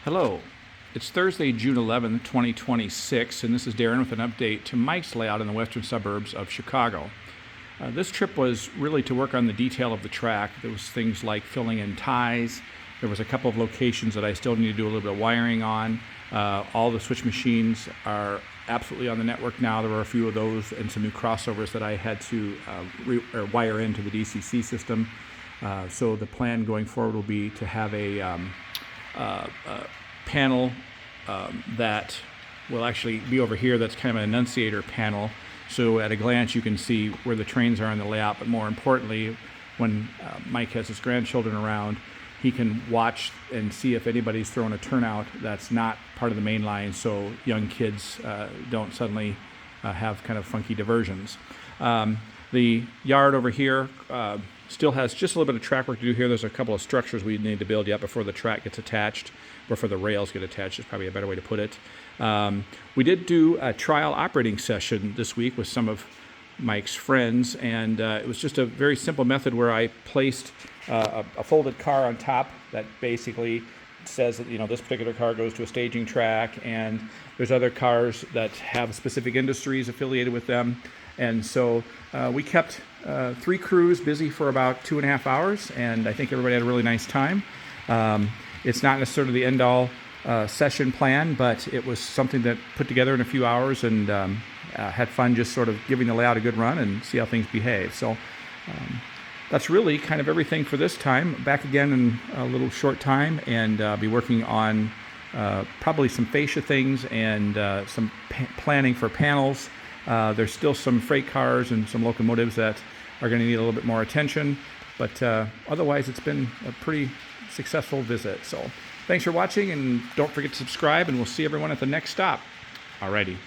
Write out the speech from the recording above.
Hello, it's Thursday, June 11th, 2026, and this is Darren with an update to Mike's layout in the western suburbs of Chicago. This trip was really to work on the detail of the track. There was things like filling in ties. There was a couple of locations that I still need to do a little bit of wiring on. All the switch machines are absolutely on the network now. There were a few of those and some new crossovers that I had to wire into the DCC system. So the plan going forward will be to have a panel that will actually be over here. That's kind of an annunciator panel. So at a glance you can see where the trains are on the layout, but more importantly, when Mike has his grandchildren around, he can watch and see if anybody's throwing a turnout that's not part of the main line, so young kids don't suddenly have kind of funky diversions. The yard over here still has just a little bit of track work to do here. There's a couple of structures we need to build yet before the track gets attached, before the rails get attached is probably a better way to put it. We did do a trial operating session this week with some of Mike's friends, and it was just a very simple method where I placed a folded car on top that basically says that, you know, this particular car goes to a staging track, and there's other cars that have specific industries affiliated with them. And so we kept 3 crews busy for about 2.5 hours, and I think everybody had a really nice time. It's not necessarily the end-all session plan, but it was something that put together in a few hours, and had fun just sort of giving the layout a good run and see how things behave. So that's really kind of everything for this time. Back again in a little short time, and be working on probably some fascia things and some planning for panels. There's still some freight cars and some locomotives that are going to need a little bit more attention, but otherwise it's been a pretty successful visit. So thanks for watching, and don't forget to subscribe, and we'll see everyone at the next stop. Alrighty.